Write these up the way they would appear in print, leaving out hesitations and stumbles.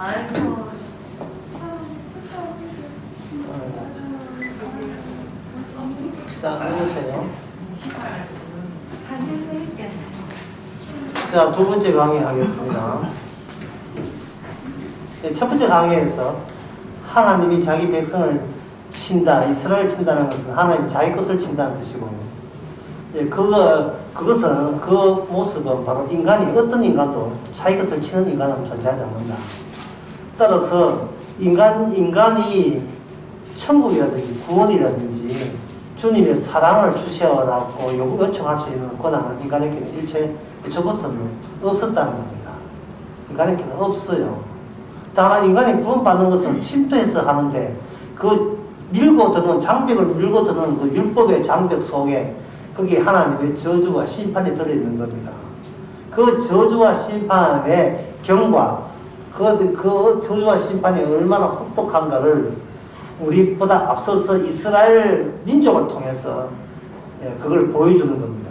아이고, 자, 안녕하세요. 자, 두 번째 강의 하겠습니다. 첫 번째 강의에서 하나님이 자기 백성을 친다, 이스라엘 친다는 것은 하나님이 자기 것을 친다는 뜻이고, 그것은, 그 모습은 바로 인간이, 어떤 인간도 자기 것을 치는 인간은 존재하지 않는다. 따라서 인간이 천국이라든지 구원이라든지 주님의 사랑을 주시오라고 요청할 수 있는 권한은 인간에게는 일초부터는 없었다는 겁니다. 인간에게는 없어요. 다만 인간이 구원받는 것은 침투해서 하는데 그 장벽을 밀고 드는 그 율법의 장벽 속에 거기에 하나님의 저주와 심판이 들어있는 겁니다. 그 저주와 심판의 경과, 그 저주와 심판이 얼마나 혹독한가를 우리보다 앞서서 이스라엘 민족을 통해서 그걸 보여주는 겁니다.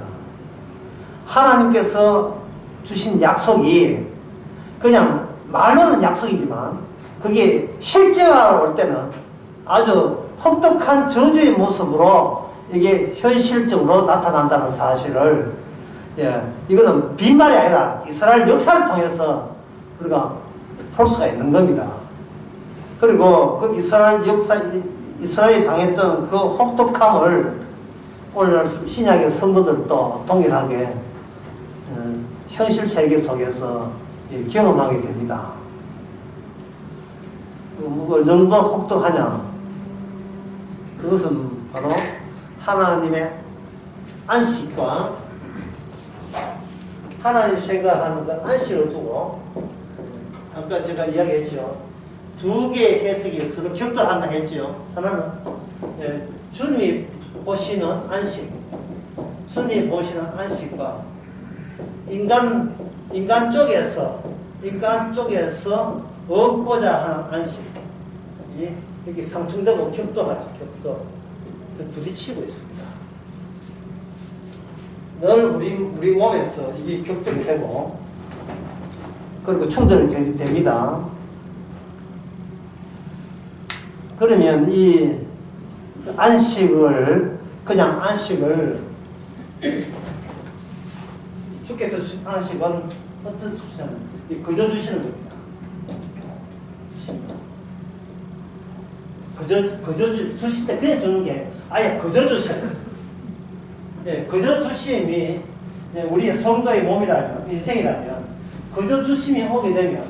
하나님께서 주신 약속이 그냥 말로는 약속이지만 그게 실제화 올 때는 아주 혹독한 저주의 모습으로 이게 현실적으로 나타난다는 사실을 이거는 빈말이 아니라 이스라엘 역사를 통해서 우리가 볼 수가 있는 겁니다. 그리고 그 이스라엘이 당했던 그 혹독함을 오늘 신약의 성도들도 동일하게 현실 세계 속에서 경험하게 됩니다. 어느 정도 혹독하냐? 그것은 바로 하나님의 안식과 하나님 생각하는 그 안식을 두고 아까 제가 이야기했죠. 두 개의 해석이 서로 격돌한다 했죠. 하나는 주님이 보시는 안식, 주님이 보시는 안식과 인간 쪽에서 얻고자 하는 안식, 이렇게 상충되고 격돌하죠. 부딪히고 있습니다. 늘 우리 몸에서 이게 격돌이 되고 그리고 충돌이 됩니다. 그러면 이 안식을 주께서 주신 안식은 어떤 주시는 그저 주시는 겁니다. 그저 주실 때 그냥 주는 게 아예 그저 주셔요. 그저 주심이 우리의 성도의 몸이라면, 인생이라면 그저 주심이 오게 되면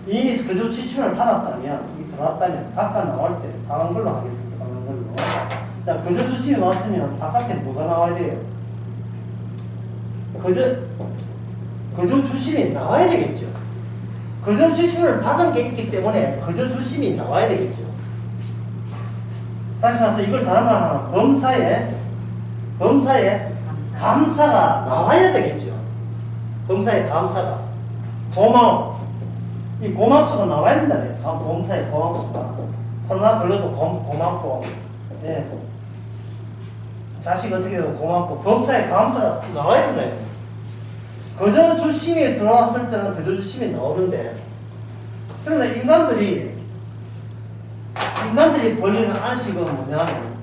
이미 그저 주심을 받았다면, 들어왔다면 바깥 나올 때 방한 걸로 하겠습니다. 방한 걸로. 자, 그저 주심이 왔으면 바깥에 뭐가 나와야 돼요? 그저 주심이 나와야 되겠죠. 그저 주심을 받은 게 있기 때문에 그저 주심이 나와야 되겠죠. 다시 말해서 이걸 다른 말 하면 범사에 감사가 나와야 되겠죠. 범사에 감사가. 이 고맙소가 나와야 된다며. 범사에 고맙소가. 코로나 걸려도 고맙고, 자식 어떻게 해도 고맙고, 범사에 감사가 나와야 된다며. 그저 주심이 들어왔을 때는 그저 주심이 나오는데, 그러나 인간들이 벌리는 안식은 뭐냐면,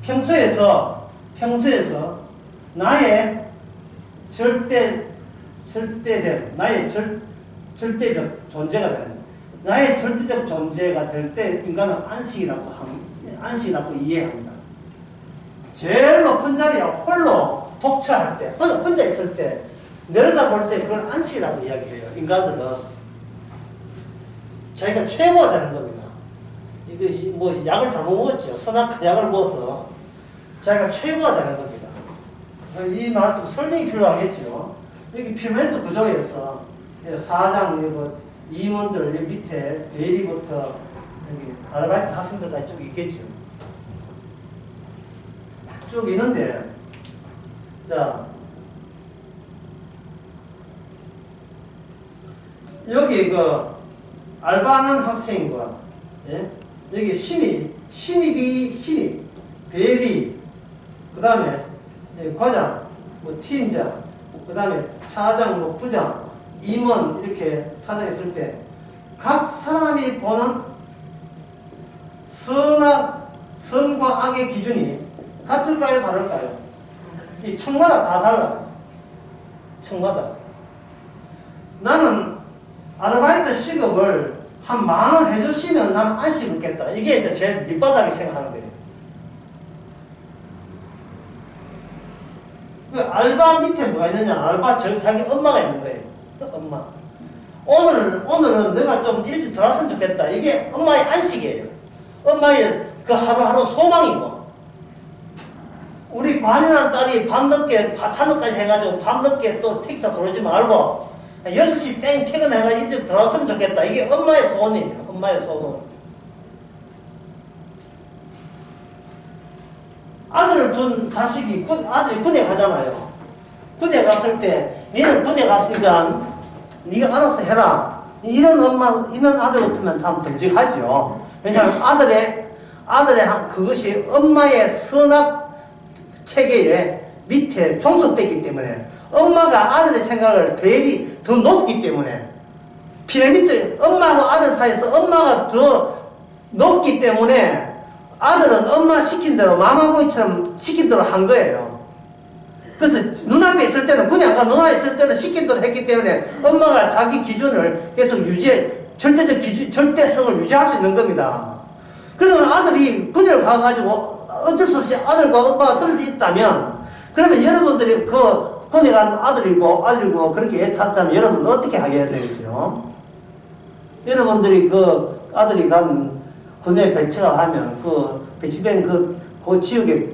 평소에서 나의 절대적 존재가 되는, 나의 절대적 존재가 될 때 인간은 안식이라고 이해합니다. 제일 높은 자리에 홀로 독처할 때, 혼자 있을 때, 내려다볼 때 그걸 안식이라고 이야기해요. 인간들은 자기가 최고가 되는 겁니다. 이거 뭐 약을 잘못 먹었죠. 선악한 약을 먹어서 자기가 최고가 되는 겁니다. 이 말 좀 설명이 필요하겠죠. 여기 피멘트 구조에서 사장, 임원들 밑에 대리부터 여기 아르바이트 학생들 다 쭉 있겠죠. 쭉 있는데, 자, 여기 알바하는 학생과, 여기 신입, 대리, 그 다음에 과장, 팀장, 그 다음에 차장, 부장, 임원 이렇게 사정했을 때 각 사람이 보는 선과 악의 기준이 같을까요? 다를까요? 이 층마다 다 달라요. 층마다. 나는 아르바이트 시급을 한 10,000원 해주시면 나는 안식 있겠다. 이게 이제 제일 밑바닥에 생각하는 거예요. 그 알바 밑에 뭐가 있느냐? 알바 자기 엄마가 있는 거예요. 엄마. 오늘은 내가 좀 일찍 들어왔으면 좋겠다. 이게 엄마의 안식이에요. 엄마의 그 하루하루 소망이고. 우리 관이라는 딸이 밤늦게 파차노까지 해가지고 밤늦게 또 택시타 들어오지 말고 6시 땡 퇴근해가지고 일찍 들어왔으면 좋겠다. 이게 엄마의 소원이에요. 엄마의 소원. 아들을 둔 자식이 아들이 군에 가잖아요. 군에 갔을 때 니는 군에 갔으니까 니가 알아서 해라. 이런 아들 같으면 참 듬직하죠. 왜냐하면 아들의 그것이 엄마의 선악 체계에 밑에 종속되기 때문에 엄마가 아들의 생각을 대리 더 높기 때문에 피라미드 엄마하고 아들 사이에서 엄마가 더 높기 때문에 아들은 엄마 시킨 대로 마마보이처럼 시킨 대로 한 거예요. 그래서 눈앞에 있을 때는 그냥 눈앞에 있을 때는 시킨 대로 했기 때문에 엄마가 자기 기준을 계속 절대적 기준, 절대성을 유지할 수 있는 겁니다. 그러면 아들이 군대를 가가지고 어쩔 수 없이 아들과 엄마가 떨어져 있다면 그러면 여러분들이 그 군에 간 아들이고 그렇게 애 탔다면 여러분은 어떻게 하게 되겠어요? 여러분들이 그 아들이 간 군에 배치가 하면 그 배치된 그 지역에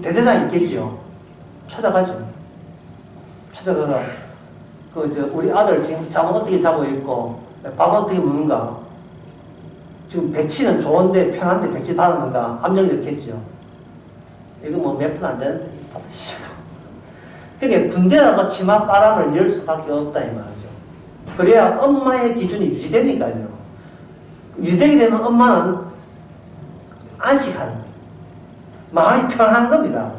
대대장이 있겠죠. 찾아가죠. 찾아가서 우리 아들 지금 잠은 어떻게 자고 있고 밥 어떻게 먹는가. 지금 배치는 좋은데 편한데 배치 받았는가 압력이 넣겠죠. 이거 뭐 몇 푼 안 되는데 받으시고. 그러니까 군대라고 치마 바람을 열 수밖에 없다 이 말이죠. 그래야 엄마의 기준이 유지되니까요. 유지되게 되면 엄마는 안식하는 거예요. 마음이 편한 겁니다.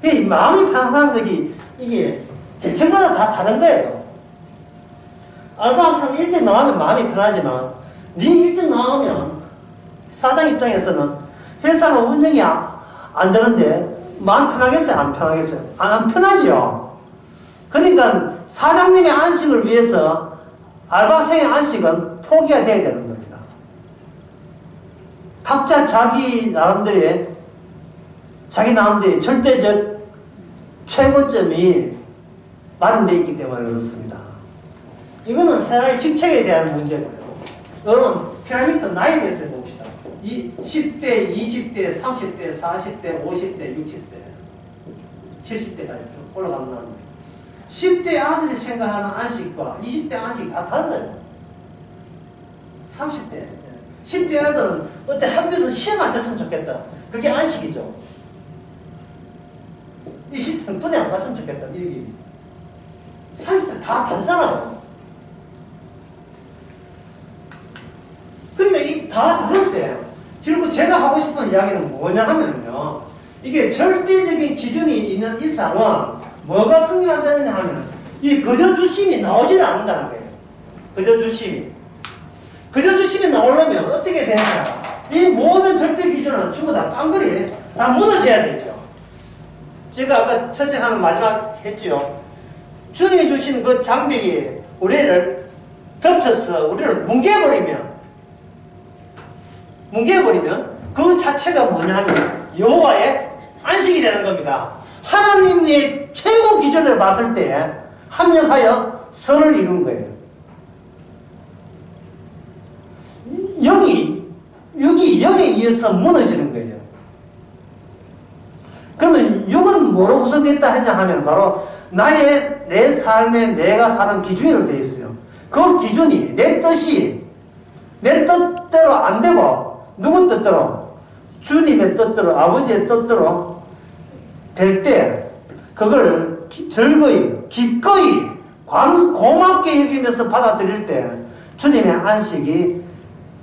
이 마음이 편한 거지 이게 계층마다 다 다른 거예요. 알바 학생 일찍 나오면 마음이 편하지만 니 일찍 나오면 사장 입장에서는 회사가 운영이 안 되는데 마음 편하겠어요? 안 편하겠어요? 안 편하지요. 그러니까 사장님의 안식을 위해서 알바생의 안식은 포기가 돼야 되는 겁니다. 각자 자기 나름대로의 절대적 최고점이 마련되어 있기 때문에 그렇습니다. 이거는 사람의 직책에 대한 문제고요. 여러분 피라미드 나이에 대해서 봅시다. 10대, 20대, 30대, 40대, 50대, 60대, 70대까지 쭉 올라가는 거예요. 10대 아들이 생각하는 안식과 20대 안식이 다 달라요. 30대. 10대 아들은 어때 학교에서 시험 안 쳤으면 좋겠다. 그게 안식이죠. 20대는 군에 안 갔으면 좋겠다. 30대 다 다르잖아요. 그러니까 다 다를 때 결국 제가 하고 싶은 이야기는 뭐냐 하면요. 이게 절대적인 기준이 있는 이상은 뭐가 승리가 되느냐 하면 이 거저주심이 나오지는 않는다는 거예요. 거저주심이 나오려면 어떻게 되느냐. 이 모든 절대 기준은 전부 다 깡그리 다 무너져야 되죠. 제가 아까 첫째 하는 마지막 했죠. 주님이 주시는 그 장벽이 우리를 덮쳐서 우리를 뭉개버리면 그 자체가 뭐냐 하면 여호와의 안식이 되는 겁니다. 하나님의 최고 기준을 봤을 때 합력하여 선을 이룬 거예요. 영이 6에 의해서 무너지는 거예요. 그러면 6은 뭐로 구성됐다 했냐 하면 바로 내 삶에 내가 사는 기준으로 되어 있어요. 그 기준이 내 뜻이 내 뜻대로 안 되고 누구 뜻대로? 주님의 뜻대로 아버지의 뜻대로 될 때 그걸 즐거이 기꺼이 고맙게 여기면서 받아들일 때 주님의 안식이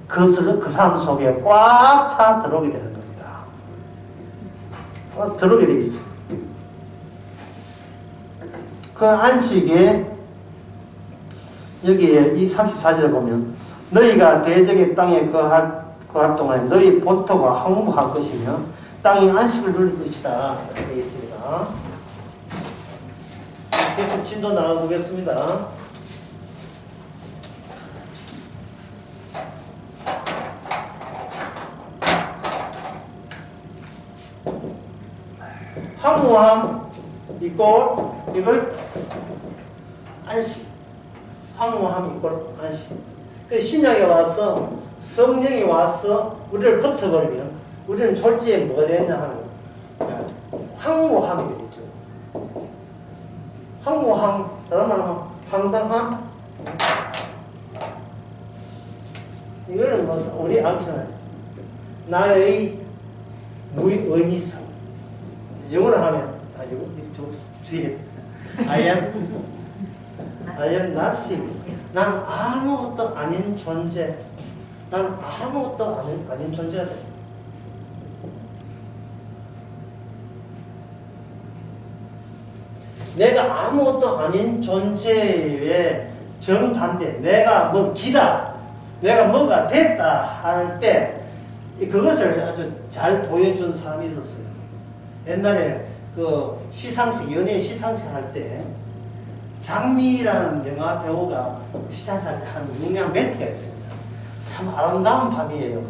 그 삶 속에 꽉 차 들어오게 되는 겁니다. 들어오게 되어 있어요. 그 안식에 여기에 이 34절에 보면 너희가 대적의 땅에 거할 동안에 너희 본토가 황무할 것이며 땅이 안식을 누릴 것이다 되어 있습니다. 계속 진도 나가보겠습니다. 황무함 이걸 안식. 황무함 안식. 그 신약에 와서 성령이 와서 우리를 덮쳐버리면 우리는 졸지에 뭐가 되냐 하면 황무함이 되겠죠. 황무함, 다른 말로 황당함. 이거는 뭐 우리 암시는 나의 무의미성. 영어로 하면 이거 좀 뒤에 I am nothing. 난 아무것도 아닌 존재. 난 아무것도 아닌 존재가 돼. 내가 아무것도 아닌 존재의 정반대. 내가 뭐 기다. 내가 뭐가 됐다 할 때 그것을 아주 잘 보여준 사람이 있었어요. 옛날에 그 시상식, 연예인 시상식 할 때 장미라는 영화 배우가 시상식 할 때 한 유명한 멘트가 있습니다. 참 아름다운 밤이에요.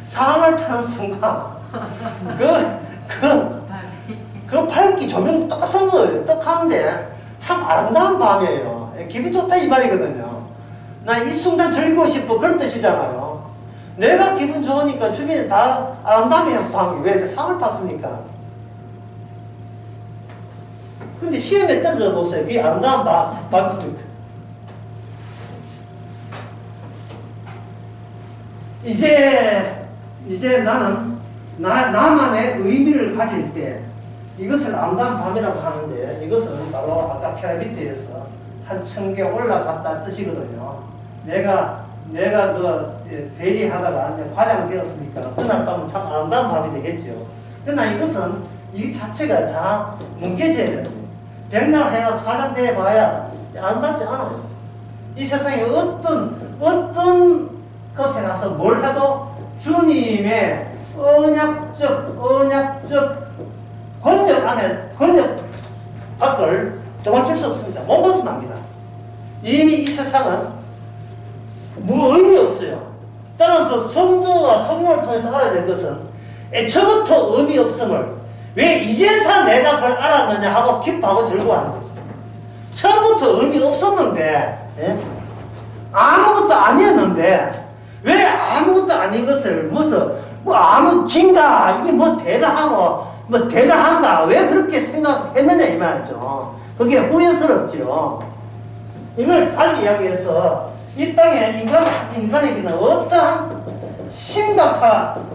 상을 타는 순간 그 밝기 조명 똑같은 거예요. 똑같은데 참 아름다운 밤이에요. 기분 좋다 이 말이거든요. 나 이 순간 즐기고 싶어 그런 뜻이잖아요. 내가 기분 좋으니까 주변에 다 아름다운 밤이 왜 상을 탔으니까. 근데 시험에 던져보세요. 그게 아름다운 밤입니까? 이제 나는 나만의 의미를 가질 때 이것을 아름다운 밤이라고 하는데 이것은 바로 아까 피라미드에서 한 층계 올라갔다 뜻이거든요. 내가 그 대리하다가 과장 되었으니까 그날 밤은 참 아름다운 밤이 되겠죠. 그러나 이것은 이 자체가 다 뭉개져야 됩니다. 백날 해야 사장 돼봐야 아름답지 않아요. 이 세상에 어떤 것에 가서 뭘 해도 주님의 언약적 권력 밖을 도망칠 수 없습니다. 못 벗어납니다. 이미 이 세상은 뭐 의미 없어요. 따라서 성도와 성령을 통해서 알아야 될 것은 애초부터 의미 없음을 왜 이제서 내가 그걸 알았느냐 하고 기뻐하고 즐거워하는 거예요. 처음부터 의미 없었는데 아무것도 아니었는데 왜 아무것도 아닌 것을 아무 긴가 이게 뭐 대단하고 뭐 대단한가 왜 그렇게 생각했느냐 이 말이죠. 그게 후회스럽죠. 이걸 달리 이야기해서 이 땅에 인간에게는 어떠한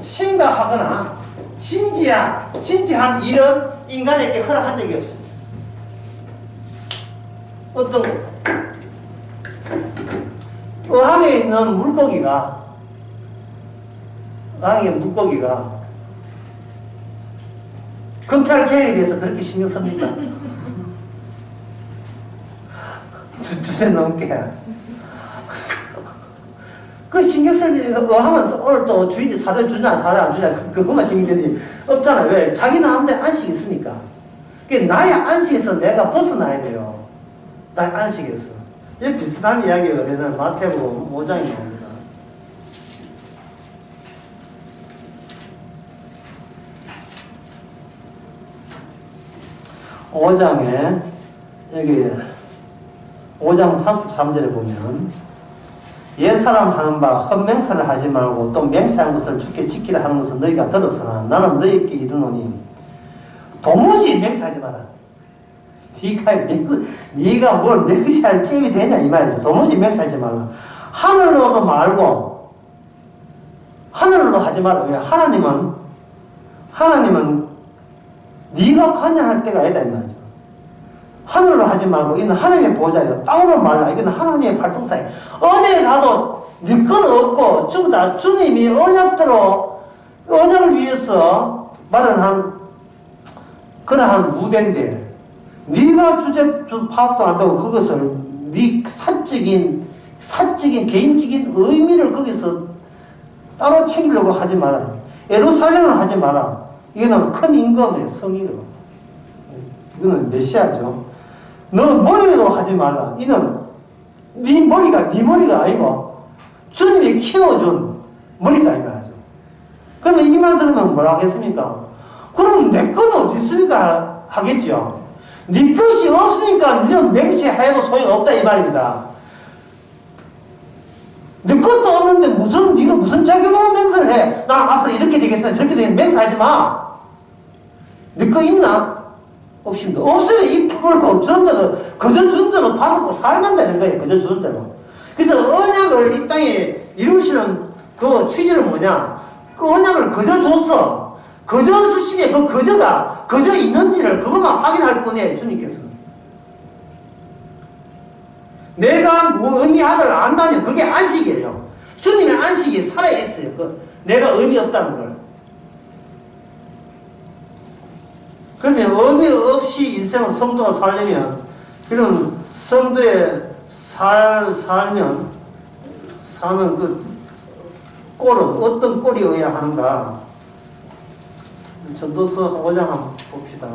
심각하거나 진지한 일은 인간에게 허락한 적이 없습니다. 어떤 것도. 어항에 있는 물고기가 검찰 개혁에 대해서 그렇게 신경 씁니까? 두세 넘게. 그 신경 쓸 하면서 오늘 또 주인이 사료 주냐 사료 안 주냐 그것만 신경쓰지 없잖아요. 왜? 자기 나름대 안식이 있으니까. 나의 안식에서 내가 벗어나야 돼요. 나의 안식에서. 이 비슷한 이야기가 되는 마태복음 5장에 나옵니다. 5장에 여기 5장 33절에 보면 옛사람 하는 바 헛맹세를 하지 말고 또 맹세한 것을 주께 지키라 하는 것은 너희가 들었으나 나는 너희에게 이르노니 도무지 맹세하지 마라. 네가 뭘 맹세할 잽이 되냐 이 말이죠. 도무지 맹세하지 말라. 하늘로도 말고 하늘로 하지 마라. 왜? 하나님은 네가 관여할 때가 아니다 이 말이죠. 하늘로 하지 말고 이는 하나님의 보좌예요. 땅으로 말라. 이건 하나님의 발등사예요. 어디에 가도 네 건 없고 전부 다 주님이 언약을 위해서 마련한 그러한 무대인데 네가 파악도 안 되고 그것을 네 사적인 개인적인 의미를 거기서 따로 챙기려고 하지 마라. 애로살림을 하지 마라. 이거는 큰 임금의 성의로. 이거는 메시아죠. 너 머리도 하지 말라. 이는 네 머리가 아니고 주님이 키워준 머리가 이 말이죠. 그러면 이 말 들으면 뭐라 하겠습니까? 그럼 내 건 어디 있습니까? 하겠죠. 네 것이 없으니까 너는 맹세해도 소용없다 이 말입니다. 네 것도 없는데 네가 무슨 자격으로 맹세를 해? 나 앞으로 이렇게 되겠어 저렇게 되겠어 맹세하지 마. 네 거 있나? 없습니다. 없으면 입 깨물고 주는 대로 그저 주는 대로 받고 살면 되는 거예요. 그저 주는 대로. 그래서 언약을 이 땅에 이루시는 그 취지는 뭐냐? 그 언약을 그저 줬어. 그저 주심에 그 그저가 그저 있는지를 그것만 확인할 뿐이에요. 주님께서는. 내가 뭐 의미하다를 안다면 그게 안식이에요. 주님의 안식이 살아있어요. 내가 의미 없다는 걸. 그러면 의미 없이 인생을 성도가 살려면, 그럼 성도의 살면, 사는 그 꼴은 어떤 꼴이어야 하는가? 전도서 5장 한번 봅시다.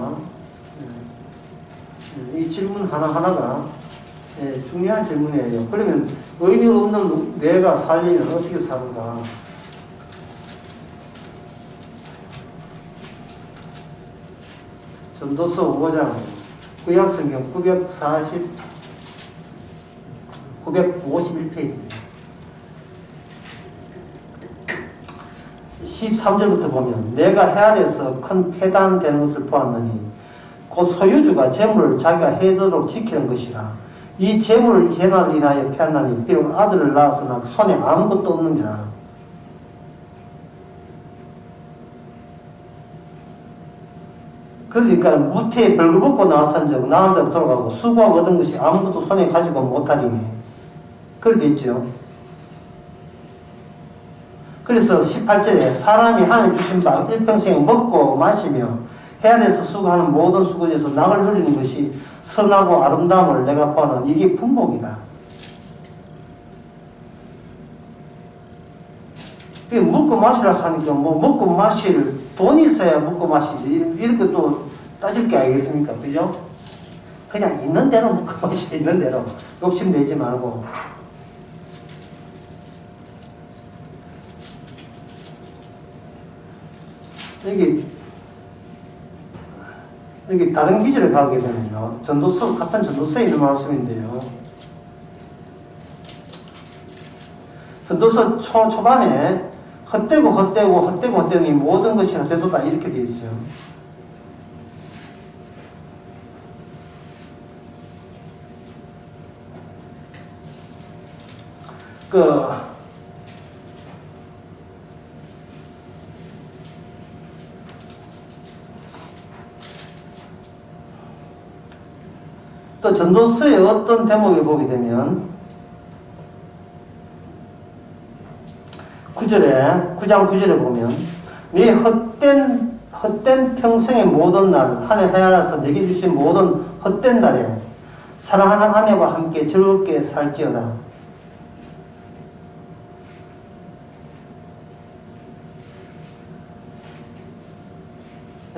이 질문 하나하나가 중요한 질문이에요. 그러면 의미 없는 내가 살려면 어떻게 사는가? 전도서 5장 구약성경 951페이지입니다. 13절부터 보면 내가 헤아려서 큰 폐단되는 것을 보았느니 곧 소유주가 재물을 자기가 해도록 지키는 것이라. 이 재물을 해나를 인하여 패하나니 비록 아들을 낳았으나 손에 아무것도 없느니라. 그러니까 무태에 벌거벗고 나왔은즉 나은 대로 돌아가고 수고하고 얻은 것이 아무것도 손에 가지고 못하리니 그렇게 있죠. 그래서 18절에 사람이 하늘 주신 바 일평생 먹고 마시며 해안에서 수고하는 모든 수고에서 낙을 누리는 것이 선하고 아름다움을 내가 보는 이게 분복이다. 먹고 마시라 하니까 뭐 먹고 마실 돈이 있어야 먹고 마시지 이렇게 또 따질 게 알겠습니까? 그죠? 그냥 있는 대로 먹고 마시라. 있는 대로 욕심내지 말고. 여기 다른 기준을 가게 되면요. 전도서, 같은 전도서에 있는 말씀인데요. 전도서 초반에 헛되고 이 모든 것이 헛되도다 이렇게 되어 있어요. 또 전도서의 어떤 대목을 보게 되면 9장 9절에 보면 네 헛된 평생의 모든 날 하늘 하나라서 내게 주신 모든 헛된 날에 사랑하는 아내와 함께 즐겁게 살지어다.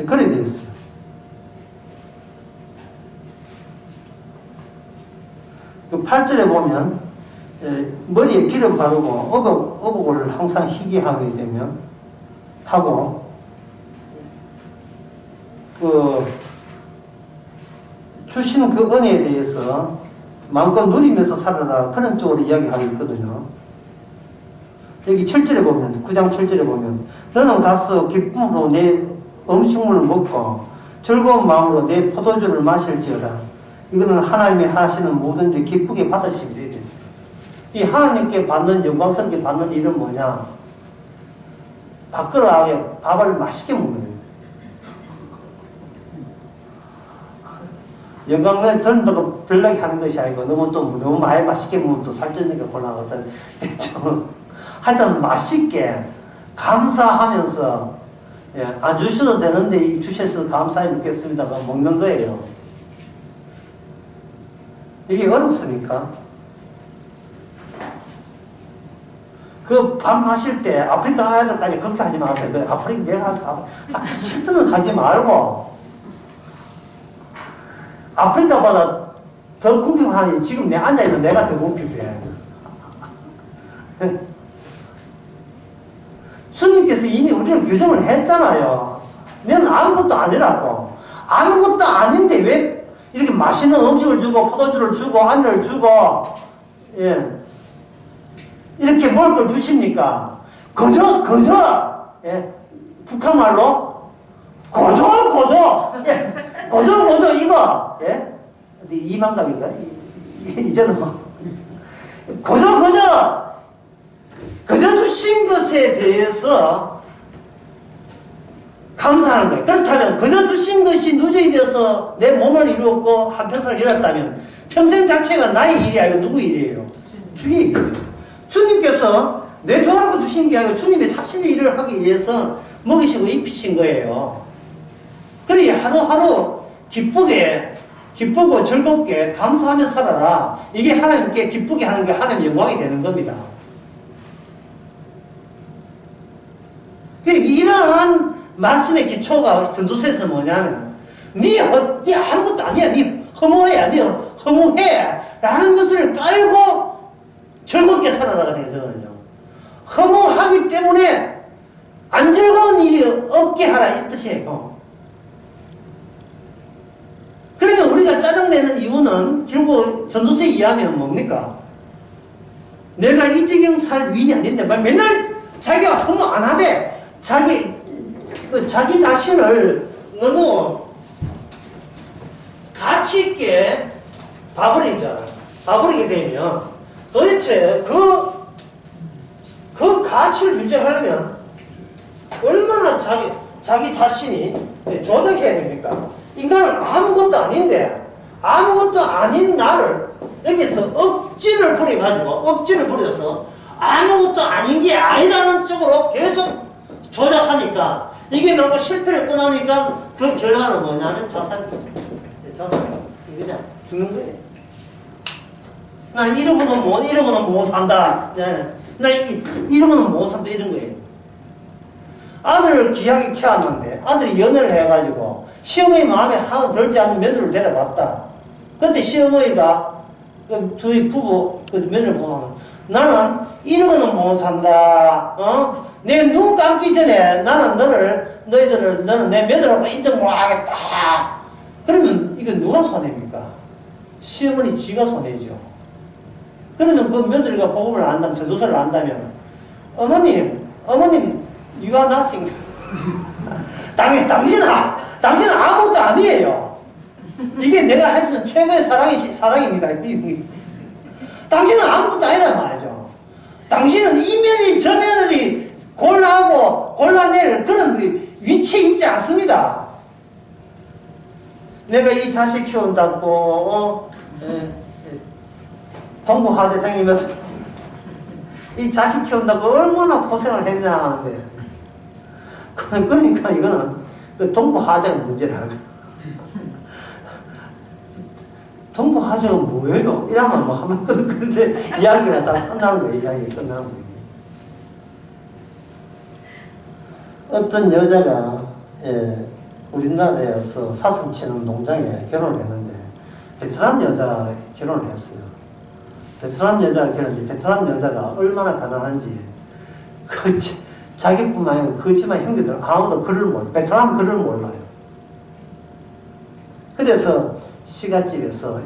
그래 되어 있어요. 그 8절에 보면 머리에 기름 바르고 어복을 항상 희게 하게 되면 하고 주시는 그 은혜에 대해서 마음껏 누리면서 살아라 그런 쪽으로 이야기하고 있거든요. 여기 7절에 보면 9장 7절에 보면 너는 가서 기쁨으로 내 음식물을 먹고 즐거운 마음으로 내 포도주를 마실지어다. 이거는 하나님이 하시는 모든 일 기쁘게 받으시면 되겠습니다. 이 하나님께 받는 영광스럽게 받는 일은 뭐냐? 밥그릇에 밥을 맛있게 먹는 거예요. 영광을 덜는다고 별나게 하는 것이 아니고 너무 많이 맛있게 먹으면 또 살찌니까 곤란하거든. 하여튼 맛있게 감사하면서 안 주셔도 되는데 주셔서 감사히 먹겠습니다. 먹는 거예요. 이게 어렵습니까? 그 밥 마실 때 아프리카 아이들까지 걱정하지 마세요. 그 아프리카 내가 실드는 가지 말고 아프리카보다 더 궁핍하니 지금 내 앉아있는 내가 더 궁핍해. 주님께서 이미 우리를 규정을 했잖아요. 너는 아무것도 아니라고. 아무것도 아닌데 왜 이렇게 맛있는 음식을 주고 포도주를 주고 안주를 주고 예. 이렇게 먹을 걸 주십니까? 그저 예. 북한말로 고조 예. 고조 이거 예. 이만감인가? 이제는 뭐 그저 주신 것에 대해서 감사하는 거예요. 그렇다면 그저 주신 것이 누적이 되어서 내 몸을 이루었고 한평생을 이뤘다면 평생 자체가 나의 일이 아니고 누구 일이에요? 주의 일이죠. 주님께서 내 좋아하고 주신 게 아니고 주님의 자신의 일을 하기 위해서 먹이시고 입히신 거예요. 그래 하루하루 기쁘고 즐겁게 감사하며 살아라. 이게 하나님께 기쁘게 하는 게 하나님의 영광이 되는 겁니다. 이러한 말씀의 기초가 전도서에서 뭐냐면 네 아무것도 아니야. 네 허무해 라는 것을 깔고 즐겁게 살아라가 되거든요. 허무하기 때문에 안 즐거운 일이 없게 하라 이 뜻이에요. 그러면 우리가 짜증내는 이유는 결국 전도서에 의하면 뭡니까? 내가 이 지경 살 위인이 아닌데 맨날 자기가 허무 안 하되 자기 자신을 너무 가치 있게 봐버리게 되면 도대체 그 가치를 유지하려면 얼마나 자기 자신이 조작해야 됩니까? 인간은 아무것도 아닌데 아무것도 아닌 나를 여기서 억지를 부려서 아무것도 아닌 게 아니라는 쪽으로 계속 조작하니까 이게 너무 실패를 끊으니까 그 결과는 뭐냐면 자살. 그냥 죽는 거예요. 나 이러고는 못 산다. 나 이러고는 못 산다 이런 거예요. 아들을 귀하게 키웠는데 아들이 연애를 해가지고 시어머니 마음에 하나 들지 않은 며느리를 데려왔다. 그때 시어머니가 저희 부부 며느리 보고 나는 이러고는 못 산다. 내 눈 감기 전에 나는 너는 내 며느리라고 인정 못 하겠다. 그러면 이거 누가 손해입니까? 시어머니 지가 손해죠. 그러면 그 며느리가 복음을 안다면, 전도서를 안다면, 어머님, you are nothing. 당신은 아무것도 아니에요. 이게 내가 해준 최고의 사랑입니다. 당신은 아무것도 아니란 말이죠. 당신은 이 며느리, 저 며느리 골라낼 그런 위치에 있지 않습니다. 내가 이 자식 키운다고, 동부화재장이면서 이 자식 키운다고 얼마나 고생을 했냐 하는데, 그러니까 이거는 동부화재가 문제라. 동부화재가 뭐예요? 이러면 뭐 하면 그런데 이야기가 다 끝나는 거예요. 이야기가 끝나는 거예요. 어떤 여자가 우리나라에서 사슴 치는 농장에 결혼을 했는데 베트남 여자가 결혼을 했어요. 베트남 여자가 얼마나 가난한지 자기뿐만 아니고 그 집안 형제들 아무도 베트남 글을 몰라요. 그래서 시집에서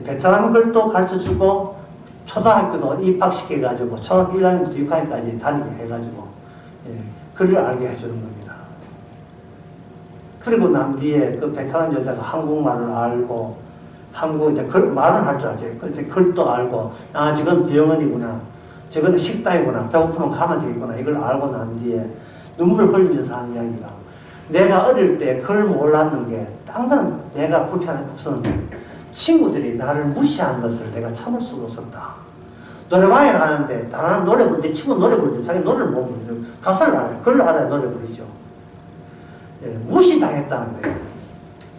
베트남 글도 가르쳐주고 초등학교도 입학시켜가지고 초등학교 1학년부터 6학년까지 다니게 해가지고 글을 알게 해주는 겁니다. 그리고 난 뒤에 그 베트남 여자가 한국말을 알고 이제 말을 할 줄 알죠. 그때 글도 알고 저건 병원이구나, 저건 식당이구나, 배고프면 가면 되겠구나, 이걸 알고 난 뒤에 눈물 흘리면서 하는 이야기가, 내가 어릴 때 글 몰랐는 게 딴 건 내가 불편함이 없었는데 친구들이 나를 무시한 것을 내가 참을 수가 없었다. 노래방에 가는데 다른 노래 부르는데 친구 노래 부르는데 자기 노래를 못 부르죠. 가사를 알아요. 글을 알아야 노래 부르죠. 무시당했다는 거예요.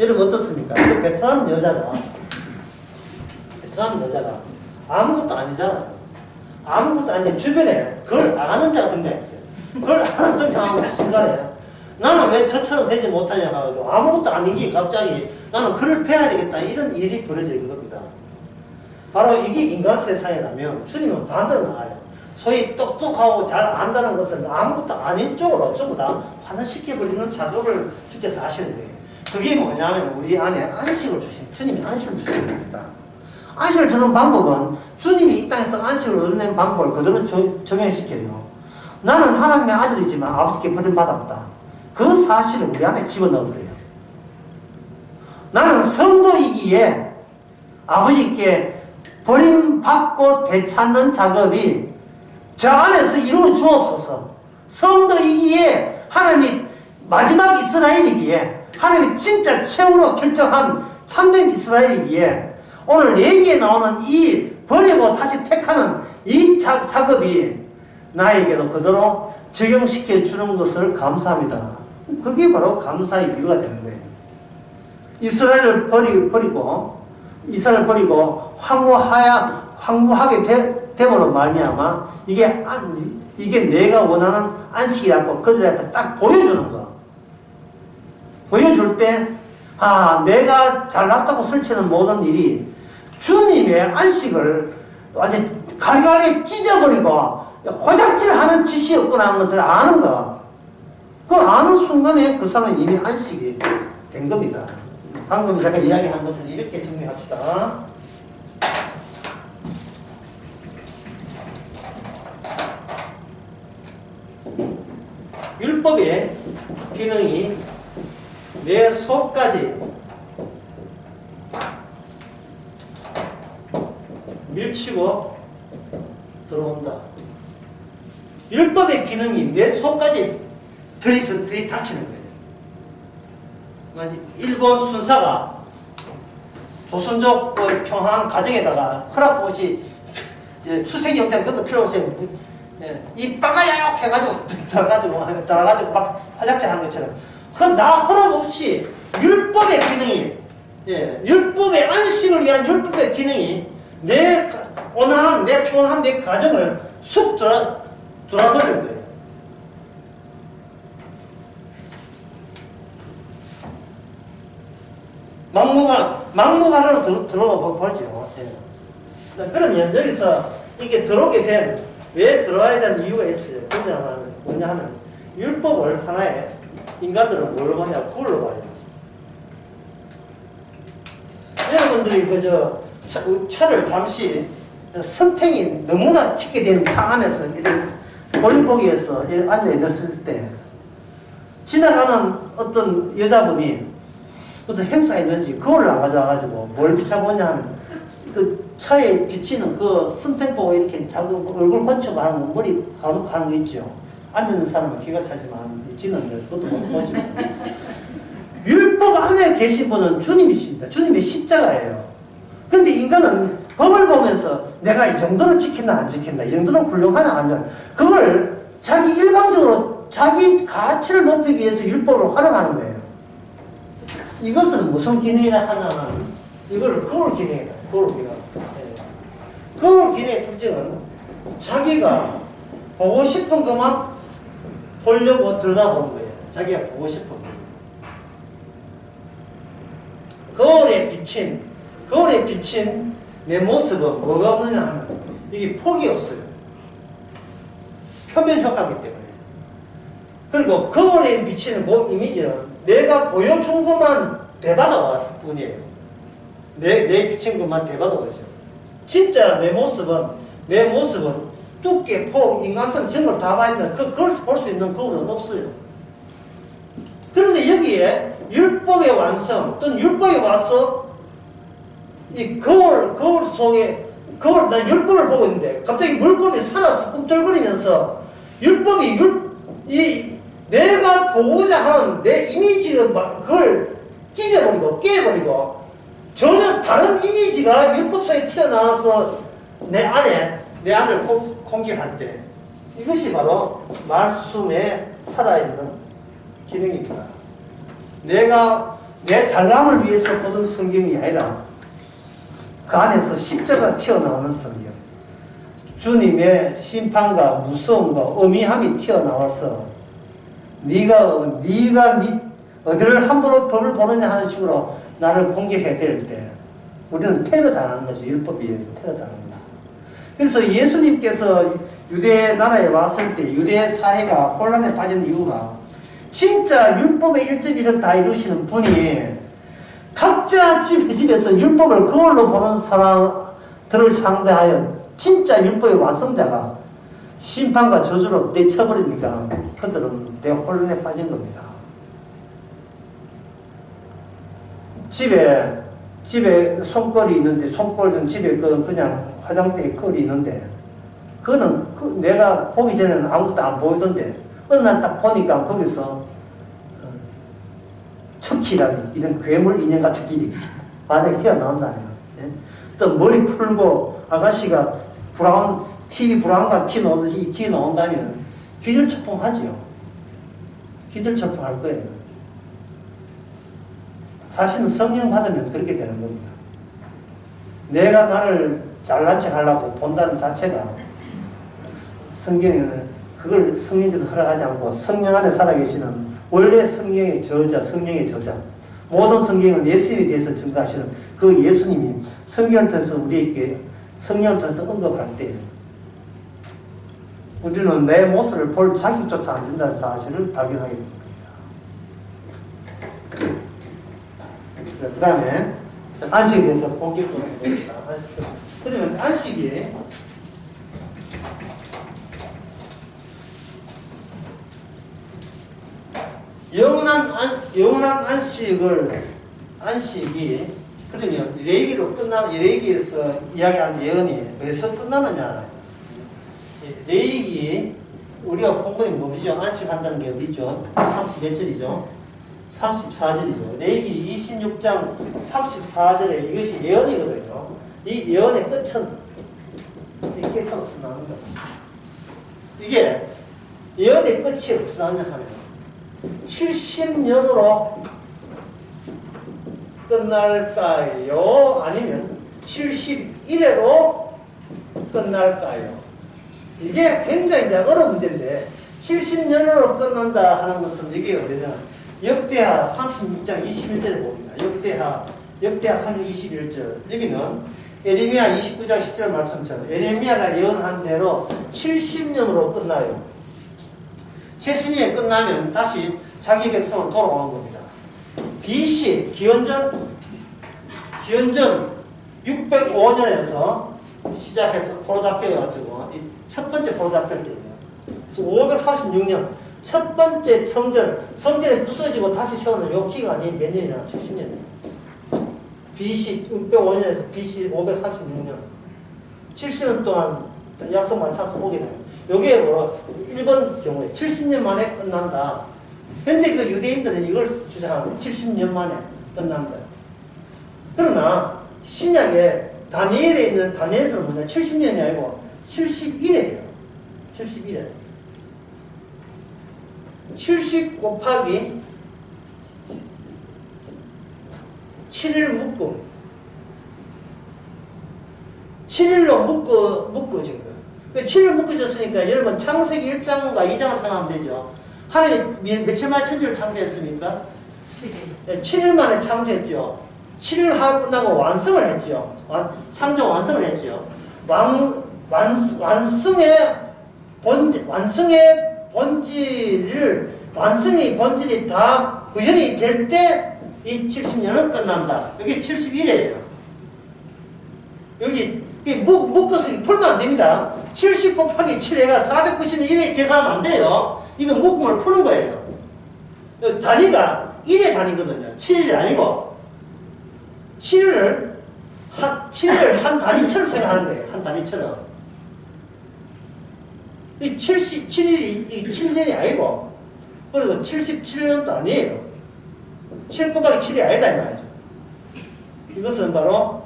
여러분 어떻습니까? 그 베트남 여자가 사람 여자가 아무것도 아니잖아. 아무것도 아닌데 주변에 그걸 아는 자가 등장했어요. 그걸 아는 등장하는 순간에 나는 왜 저처럼 되지 못하냐 하고 아무것도 아닌 게 갑자기 나는 그를 배워야 되겠다 이런 일이 벌어지는 겁니다. 바로 이게 인간 세상이라면 주님은 반대로 나와요. 소위 똑똑하고 잘 안다는 것은 아무것도 아닌 쪽으로 전부 다 환원시켜버리는 작업을 주께서 하시는 거예요. 그게 뭐냐면 우리 안에 안식을 주신, 주님이 안식을 주시는 겁니다. 안식을 주는 방법은 주님이 이 땅에서 안식을 얻어낸 방법을 그대로 적용시켜요. 나는 하나님의 아들이지만 아버지께 버림받았다. 그 사실을 우리 안에 집어넣어버려요. 나는 성도이기에 아버지께 버림받고 되찾는 작업이 저 안에서 이루어 주옵소서. 성도이기에 하나님이 마지막 이스라엘이기에 하나님이 진짜 최후로 결정한 참된 이스라엘이기에 오늘 얘기에 나오는 이 버리고 다시 택하는 이 작업이 나에게도 그대로 적용시켜 주는 것을 감사합니다. 그게 바로 감사의 이유가 되는 거예요. 이스라엘을 버리고 황무하게 됨으로 말미암아 이게 내가 원하는 안식이라고 그들 앞에 딱 보여주는 거. 보여줄 때 내가 잘났다고 설치는 모든 일이 주님의 안식을 완전 갈갈이 찢어버리고 호작질하는 짓이었구나 하는 것을 아는 거. 그 아는 순간에 그 사람은 이미 안식이 된 겁니다. 방금 제가 이야기한 것을 이렇게 정리합시다. 율법의 기능이 내 속까지 밀치고 들어온다. 율법의 기능이 내 속까지 들이닥치는 거예요. 일본 순사가 조선족 그 평화한 가정에다가 허락 없이 수색영장 그것도 필요 없이 이 빠가야욕 해가지고 들어가지고 막 화작질 한 것처럼 나 허락 없이 율법의 기능이 율법의 안식을 위한 율법의 기능이 내 온화한 내 평온한 내 가정을 쑥 돌아버린 거예요. 막무가내로 들어가 보죠. 그러면 여기서 이게 들어오게 왜 들어와야 되는 이유가 있어요. 뭐냐 하면 율법을 하나의 인간들은 뭘로 보냐? 그걸로 봐요. 여러분들이 그저 차를 잠시 선택이 너무나 짙게 된 차 안에서 이런 볼보기에서 앉아 있었을 때 지나가는 어떤 여자분이 무슨 행사가 있는지 그걸 안 가져와가지고 뭘 비춰보냐 하면 그 차에 비치는 그 선택보고 이렇게 자꾸 얼굴 건축 하는 거, 머리 하는 거 있죠. 앉아있는 사람은 기가 차지만 지는 그것도 못 보죠. 율법 안에 계신 분은 주님이십니다. 주님의 십자가예요. 근데 인간은 법을 보면서 내가 이 정도는 지켰나 안 지켰나, 이 정도는 훌륭하나 안 훌륭하나, 그걸 자기 일방적으로 자기 가치를 높이기 위해서 율법을 활용하는 거예요. 이것은 무슨 기능이라 하냐면 이거를 거울 기능이다. 거울 기능. 거울 기능의 특징은 자기가 보고 싶은 것만 보려고 들여다보는 거예요. 자기가 보고 싶은 거. 거울에 비친 내 모습은 뭐가 없느냐 하면 이게 폭이 없어요. 표면 효과이기 때문에. 그리고 거울에 비치는 이미지는 내가 보여준 것만 대받아와 뿐이에요. 내 비친 것만 대받아오죠. 진짜 내 모습은 두께, 폭, 인간성 전부 다 봐 있는 그걸 볼 수 있는 거울은 없어요. 그런데 여기에 율법의 완성 또는 율법이 와서 이 거울 속에 나 율법을 보고 있는데 갑자기 물법이 살아서 꿈틀거리면서 율법이 내가 보고자 하는 내 이미지가 그걸 찢어버리고 깨버리고 전혀 다른 이미지가 율법 속에 튀어나와서 내 안을 공격할 때 이것이 바로 말씀에 살아있는 기능입니다. 내가 내 잘남을 위해서 보던 성경이 아니라 그 안에서 십자가 튀어나오는 성경. 주님의 심판과 무서움과 어미함이 튀어나와서 네가 어디를 함부로 법을 보느냐 하는 식으로 나를 공격해야 될 때 우리는 테러당하는 거죠. 율법에 의해서 테러당하는 거죠. 그래서 예수님께서 유대 나라에 왔을 때 유대 사회가 혼란에 빠진 이유가 진짜 율법의 1.1을 다 이루시는 분이 각자 집에서 율법을 거울로 보는 사람들을 상대하여 진짜 율법의 완성자가 심판과 저주로 내쳐버리니까 그들은 대혼란에 빠진 겁니다. 집에 손걸이 있는데, 손걸은 집에 그냥 화장대에 걸이 있는데, 그거는 내가 보기 전에는 아무것도 안 보이던데, 어느 날 딱 보니까 거기서 척키라는 이런 괴물 인형 같은 길이 만약에 튀어나온다면, 예? 또 머리 풀고 아가씨가 TV 브라운관 티 나오듯이 티 나온다면 기절초풍하지요. 기절초풍할 거예요. 사실은 성령 받으면 그렇게 되는 겁니다. 내가 나를 잘난 척 하려고 본다는 자체가 성경에는 그걸 성령께서 허락하지 않고 성령 안에 살아계시는 원래 성령의 저자, 성령의 저자. 모든 성경은 예수님에 대해서 증거하시는 그 예수님이 성경을 통해서 우리에게 성령을 통해서 언급할 때 우리는 내 모습을 볼 자격조차 안 된다는 사실을 발견하게 됩니다. 그 다음에 안식에 대해서 본격적으로 해봅니다. 그러면 안식이 영원한 안식이 그러면 레위기에서 이야기한 예언이 왜서 끝나느냐? 레위기 우리가 본문이 뭐죠? 안식한다는 게 어디죠? 30몇 절이죠? 34절이죠. 레위기 26장 34절에 이것이 예언이거든요. 이 예언의 끝은 이께서 어디서 나오는 거다. 이게 예언의 끝이 어디서 나오냐 하면 70년으로 끝날까요? 아니면 71회로 끝날까요? 이게 굉장히 이제 어려운 문제인데 70년으로 끝난다 하는 것은 이게 어디냐? 역대하 36장 21절을 봅니다. 역대하 36, 21절. 여기는 에레미야 29장 10절 말씀처럼 에레미야가 예언한 대로 70년으로 끝나요. 70년이 끝나면 다시 자기 백성으로 돌아오는 겁니다. BC, 기원전 605년에서 시작해서 포로 잡혀가지고 첫 번째 포로 잡힐 때예요. 546년 첫 번째 성전이 부서지고 다시 세우는 요 기간이 몇 년이냐? 70년이에요. BC 605년에서 BC 546년 70년 동안 약속만 차서 오게 돼요. 요게 뭐 일본 경우에 70년 만에 끝난다. 현재 그 유대인들은 이걸 주장합니다. 70년 만에 끝난다. 그러나 신약에 다니엘에 있는 다니엘서는 뭐냐? 70년이 아니고 71회예요. 71회. 70 곱하기 7일 묶음. 7일로 묶어진 거예요. 7일 묶어졌으니까 여러분 창세기 1장과 2장을 생각하면 되죠. 하나님이 며칠 만에 천지를 창조했습니까? 7일. 7일 만에 창조했죠. 7일 하고 끝나고 완성을 했죠. 창조 완성을 했죠. 완성의 본질이 다 구현이 될 때 이 70년은 끝난다. 여기 71회예요. 여기 묶어서 풀면 안 됩니다. 70 곱하기 7회가 491회 계산하면 안 돼요. 이건 묶음을 푸는 거예요. 단위가 1의 단위거든요. 7일이 아니고 7일을 한 단위처럼 생각하는 거예요. 한 단위처럼. 이 77일이 7년이 아니고 그리고 77년도 아니에요. 7 곱하기 7이 아니다 이 말이죠. 이것은 바로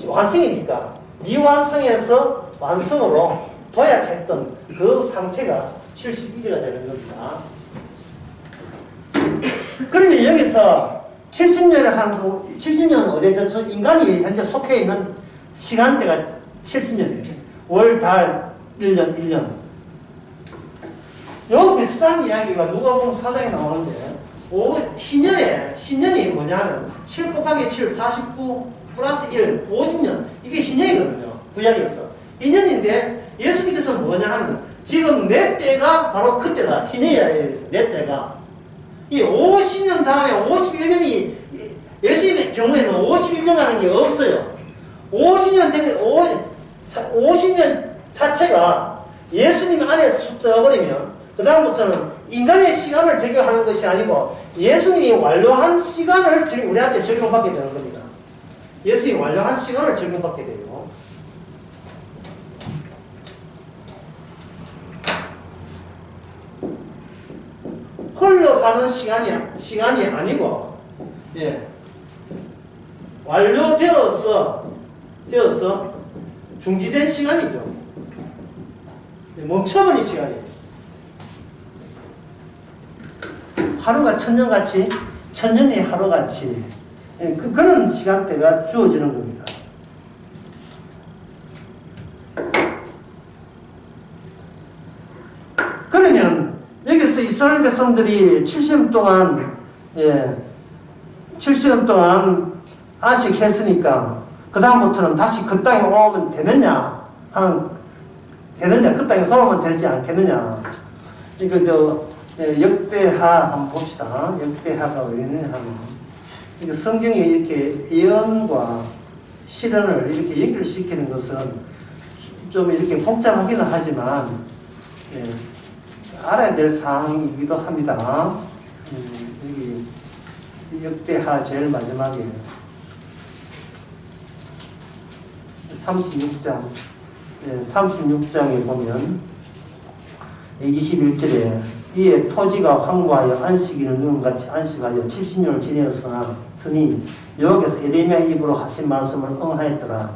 완성이니까 미완성에서 완성으로 도약했던 그 상태가 71회가 되는 겁니다. 그러면 여기서 70년에 하면서 70년은 어디에 인간이 현재 속해 있는 시간대가 70년이에요. 월, 달, 1년, 1년. 요 비슷한 이야기가 누가 보면 사장에 나오는데, 희년이 뭐냐면, 7 곱하기 7, 49 플러스 1, 50년. 이게 희년이거든요. 구약에서. 희년인데, 예수님께서 뭐냐 하면, 지금 내 때가 바로 그때다. 희년이라 얘기했어요. 내 때가. 이 50년 다음에 51년이, 예수님의 경우에는 51년이라는 게 없어요. 50년 되게, 50년 자체가 예수님 안에 쑥 들어버리면, 그다음부터는 인간의 시간을 적용하는 것이 아니고, 예수님이 완료한 시간을 우리한테 적용받게 되는 겁니다. 예수님이 완료한 시간을 적용받게 돼요. 흘러가는 시간이 아니고, 예. 완료되어서 중지된 시간이죠. 멈춰버린 시간이에요. 하루가 천년같이, 천년이 하루같이, 예, 그런 시간대가 주어지는 겁니다. 그러면 여기서 이스라엘 백성들이 70년 동안, 예, 70년 동안 안식했으니까 그 다음부터는 다시 그 땅에 오면 되느냐 그 땅에 돌아오면 되지 않겠느냐. 이거 예, 역대하 한번 봅시다. 역대하가 어디 있느냐 하면, 이게 성경에 이렇게 예언과 실현을 이렇게 연결시키는 것은 좀 이렇게 복잡하기는 하지만, 예, 알아야 될 사항이기도 합니다. 여기 역대하 제일 마지막에 36장, 예, 36장에 보면 21절에 이에 토지가 황무하여 안식일을 누군같이 안식하여 70년을 지내었으니 여호와께서 에레미야 입으로 하신 말씀을 응하였더라.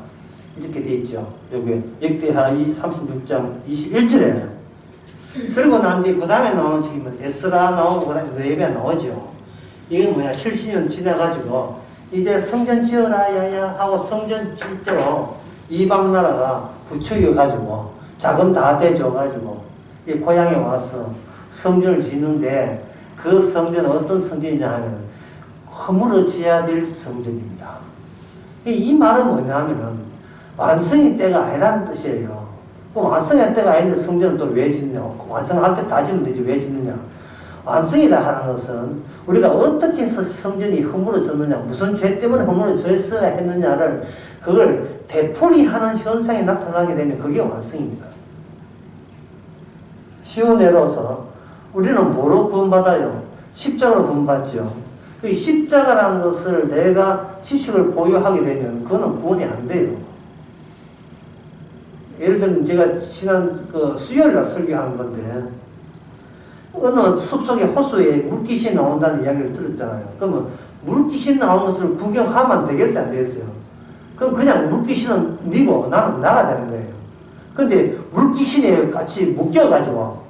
이렇게 되어 있죠. 여기 역대하 36장 21절에. 그리고 난 뒤에 그 다음에 나오는 책이 뭐 에스라 나오고 그 다음에 느헤미야 나오죠. 이건 뭐야, 70년 지나가지고 이제 성전 지어라 야야 하고 성전 짓도록 이방 나라가 부추겨가지고 자금 다 대줘가지고 이 고향에 와서 성전을 짓는데, 그 성전은 어떤 성전이냐 하면 허물어져야 될 성전입니다. 이 말은 뭐냐 하면은 완성의 때가 아니라는 뜻이에요. 완성의 때가 아닌데 성전을 또 왜 짓느냐? 완성할 때 다 짓면 되지 왜 짓느냐? 완성이라 하는 것은 우리가 어떻게 해서 성전이 허물어졌느냐, 무슨 죄 때문에 허물어졌어야 했느냐를 그걸 되풀이하는 현상이 나타나게 되면 그게 완성입니다. 쉬운 예로서 우리는 뭐로 구원받아요? 십자가로 구원받죠. 그 십자가라는 것을 내가 지식을 보유하게 되면 그거는 구원이 안 돼요. 예를 들면 제가 지난 수요일날 설교한 건데, 어느 숲속에 호수에 물귀신이 나온다는 이야기를 들었잖아요. 그러면 물귀신 나오는 것을 구경하면 되겠어요, 안 되겠어요? 그럼 그냥 물귀신은 니고 나는 나가 되는 거예요. 근데 물귀신에 같이 묶여가지고